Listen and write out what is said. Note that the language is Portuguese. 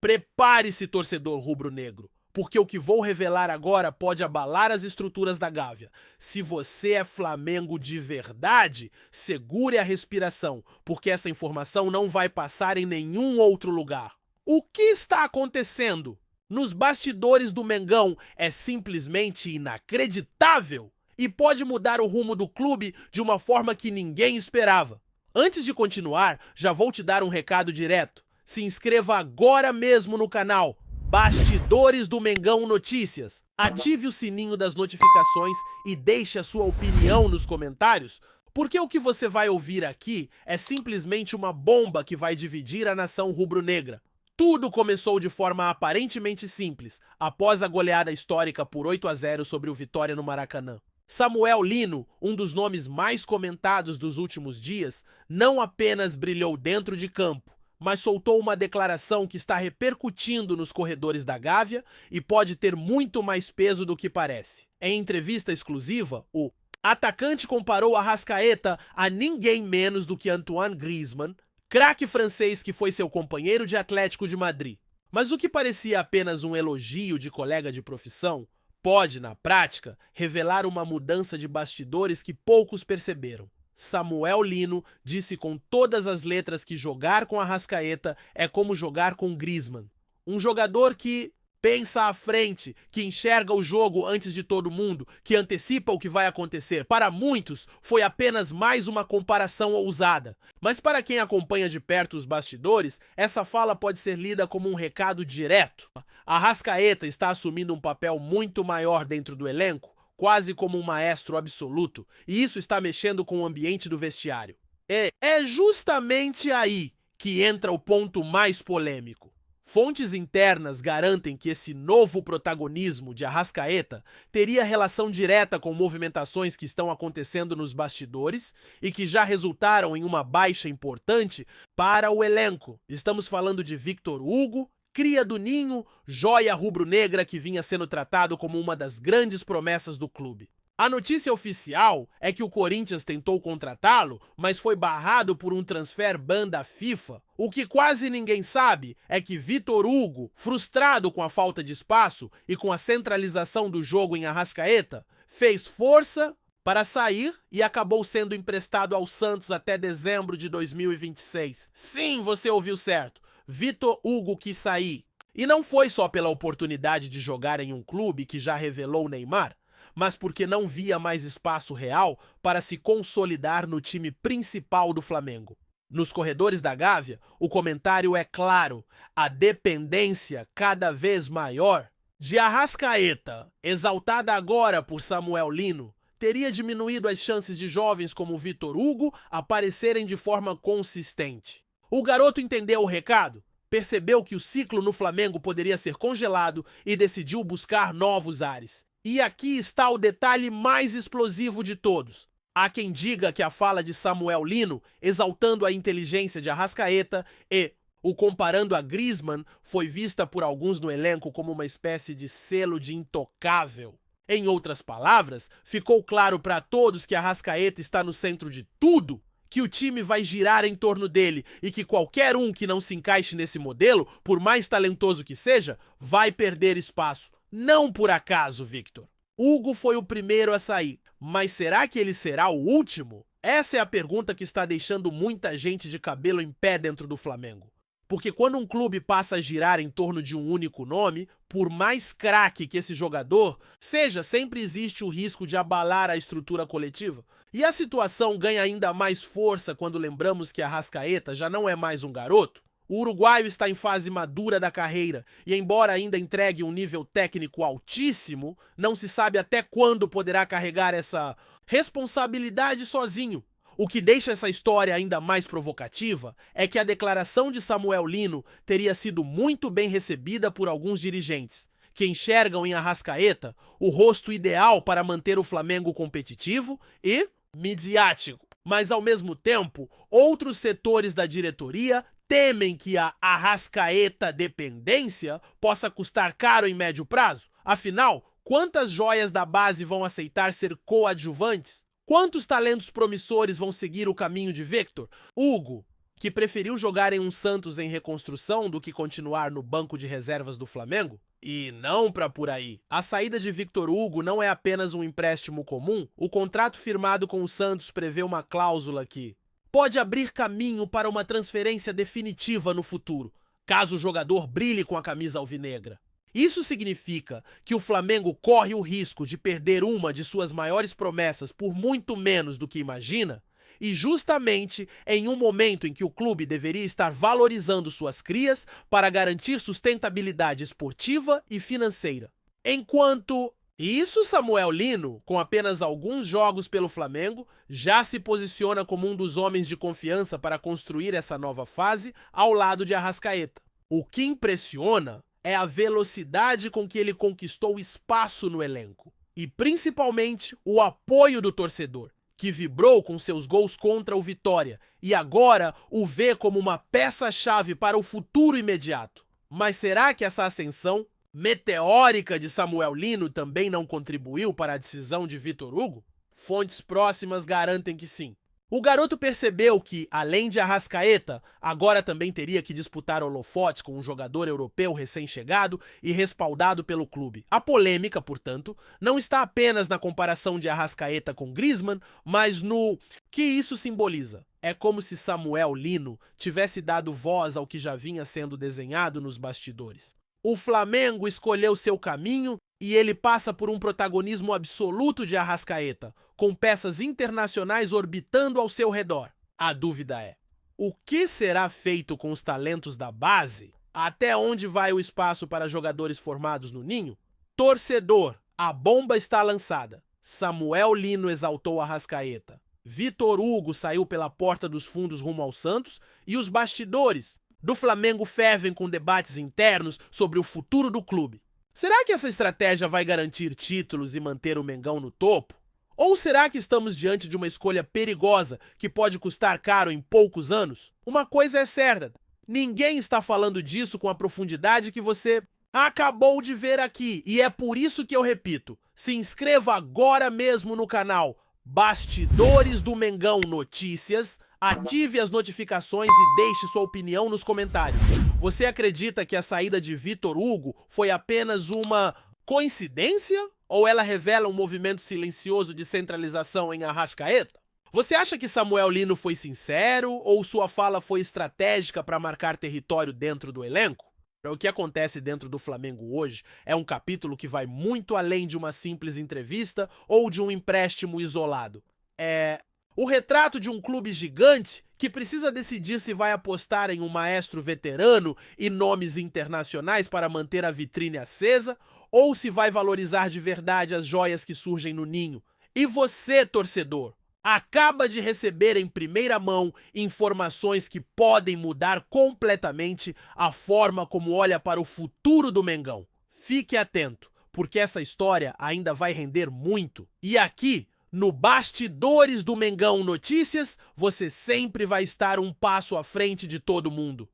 Prepare-se, torcedor rubro-negro, porque o que vou revelar agora pode abalar as estruturas da Gávea. Se você é Flamengo de verdade, segure a respiração, porque essa informação não vai passar em nenhum outro lugar. O que está acontecendo nos bastidores do Mengão é simplesmente inacreditável e pode mudar o rumo do clube de uma forma que ninguém esperava. Antes de continuar, já vou te dar um recado direto. Se inscreva agora mesmo no canal Bastidores do Mengão Notícias. Ative o sininho das notificações e deixe a sua opinião nos comentários, porque o que você vai ouvir aqui é simplesmente uma bomba que vai dividir a nação rubro-negra. Tudo começou de forma aparentemente simples, após a goleada histórica por 8-0 sobre o Vitória no Maracanã. Samuel Lino, um dos nomes mais comentados dos últimos dias, não apenas brilhou dentro de campo, mas soltou uma declaração que está repercutindo nos corredores da Gávea e pode ter muito mais peso do que parece. Em entrevista exclusiva, o atacante comparou Arrascaeta a ninguém menos do que Antoine Griezmann, craque francês que foi seu companheiro de Atlético de Madrid. Mas o que parecia apenas um elogio de colega de profissão pode, na prática, revelar uma mudança de bastidores que poucos perceberam. Samuel Lino disse com todas as letras que jogar com Arrascaeta é como jogar com Griezmann. Um jogador que pensa à frente, que enxerga o jogo antes de todo mundo, que antecipa o que vai acontecer. Para muitos, foi apenas mais uma comparação ousada. Mas para quem acompanha de perto os bastidores, essa fala pode ser lida como um recado direto. Arrascaeta está assumindo um papel muito maior dentro do elenco, quase como um maestro absoluto, e isso está mexendo com o ambiente do vestiário. É justamente aí que entra o ponto mais polêmico. Fontes internas garantem que esse novo protagonismo de Arrascaeta teria relação direta com movimentações que estão acontecendo nos bastidores e que já resultaram em uma baixa importante para o elenco. Estamos falando de Victor Hugo, cria do Ninho, joia rubro-negra que vinha sendo tratado como uma das grandes promessas do clube. A notícia oficial é que o Corinthians tentou contratá-lo, mas foi barrado por um transfer ban da FIFA. O que quase ninguém sabe é que Victor Hugo, frustrado com a falta de espaço e com a centralização do jogo em Arrascaeta, fez força para sair e acabou sendo emprestado ao Santos até dezembro de 2026. Sim, você ouviu certo. Victor Hugo quis sair. E não foi só pela oportunidade de jogar em um clube que já revelou Neymar, mas porque não via mais espaço real para se consolidar no time principal do Flamengo. Nos corredores da Gávea, o comentário é claro: a dependência cada vez maior de Arrascaeta, exaltada agora por Samuel Lino, teria diminuído as chances de jovens como Victor Hugo aparecerem de forma consistente. O garoto entendeu o recado, percebeu que o ciclo no Flamengo poderia ser congelado e decidiu buscar novos ares. E aqui está o detalhe mais explosivo de todos. Há quem diga que a fala de Samuel Lino, exaltando a inteligência de Arrascaeta e o comparando a Griezmann, foi vista por alguns no elenco como uma espécie de selo de intocável. Em outras palavras, ficou claro para todos que Arrascaeta está no centro de tudo, que o time vai girar em torno dele e que qualquer um que não se encaixe nesse modelo, por mais talentoso que seja, vai perder espaço. Não por acaso, Victor. Hugo foi o primeiro a sair, mas será que ele será o último? Essa é a pergunta que está deixando muita gente de cabelo em pé dentro do Flamengo. Porque quando um clube passa a girar em torno de um único nome, por mais craque que esse jogador seja, sempre existe o risco de abalar a estrutura coletiva. E a situação ganha ainda mais força quando lembramos que Arrascaeta já não é mais um garoto. O uruguaio está em fase madura da carreira e, embora ainda entregue um nível técnico altíssimo, não se sabe até quando poderá carregar essa responsabilidade sozinho. O que deixa essa história ainda mais provocativa é que a declaração de Samuel Lino teria sido muito bem recebida por alguns dirigentes, que enxergam em Arrascaeta o rosto ideal para manter o Flamengo competitivo e midiático. Mas, ao mesmo tempo, outros setores da diretoria temem que a Arrascaeta dependência possa custar caro em médio prazo. Afinal, quantas joias da base vão aceitar ser coadjuvantes? Quantos talentos promissores vão seguir o caminho de Victor Hugo, que preferiu jogar em um Santos em reconstrução do que continuar no banco de reservas do Flamengo? E não pra por aí. A saída de Victor Hugo não é apenas um empréstimo comum. O contrato firmado com o Santos prevê uma cláusula que pode abrir caminho para uma transferência definitiva no futuro, caso o jogador brilhe com a camisa alvinegra. Isso significa que o Flamengo corre o risco de perder uma de suas maiores promessas por muito menos do que imagina, e justamente em um momento em que o clube deveria estar valorizando suas crias para garantir sustentabilidade esportiva e financeira. Enquanto isso, Samuel Lino, com apenas alguns jogos pelo Flamengo, já se posiciona como um dos homens de confiança para construir essa nova fase ao lado de Arrascaeta. O que impressiona é a velocidade com que ele conquistou espaço no elenco e, principalmente, o apoio do torcedor, que vibrou com seus gols contra o Vitória e agora o vê como uma peça-chave para o futuro imediato. Mas será que essa ascensão meteórica de Samuel Lino também não contribuiu para a decisão de Victor Hugo? Fontes próximas garantem que sim. O garoto percebeu que, além de Arrascaeta, agora também teria que disputar holofotes com um jogador europeu recém-chegado e respaldado pelo clube. A polêmica, portanto, não está apenas na comparação de Arrascaeta com Griezmann, mas no que isso simboliza. É como se Samuel Lino tivesse dado voz ao que já vinha sendo desenhado nos bastidores. O Flamengo escolheu seu caminho e ele passa por um protagonismo absoluto de Arrascaeta, com peças internacionais orbitando ao seu redor. A dúvida é: o que será feito com os talentos da base? Até onde vai o espaço para jogadores formados no ninho? Torcedor, a bomba está lançada. Samuel Lino exaltou Arrascaeta. Victor Hugo saiu pela porta dos fundos rumo ao Santos e os bastidores do Flamengo fervem com debates internos sobre o futuro do clube. Será que essa estratégia vai garantir títulos e manter o Mengão no topo? Ou será que estamos diante de uma escolha perigosa que pode custar caro em poucos anos? Uma coisa é certa, ninguém está falando disso com a profundidade que você acabou de ver aqui, e é por isso que eu repito, se inscreva agora mesmo no canal Bastidores do Mengão Notícias, ative as notificações e deixe sua opinião nos comentários. Você acredita que a saída de Victor Hugo foi apenas uma coincidência? Ou ela revela um movimento silencioso de centralização em Arrascaeta? Você acha que Samuel Lino foi sincero ou sua fala foi estratégica para marcar território dentro do elenco? O que acontece dentro do Flamengo hoje é um capítulo que vai muito além de uma simples entrevista ou de um empréstimo isolado. É o retrato de um clube gigante que precisa decidir se vai apostar em um maestro veterano e nomes internacionais para manter a vitrine acesa ou se vai valorizar de verdade as joias que surgem no ninho. E você, torcedor, acaba de receber em primeira mão informações que podem mudar completamente a forma como olha para o futuro do Mengão. Fique atento, porque essa história ainda vai render muito. E aqui, no Bastidores do Mengão Notícias, você sempre vai estar um passo à frente de todo mundo.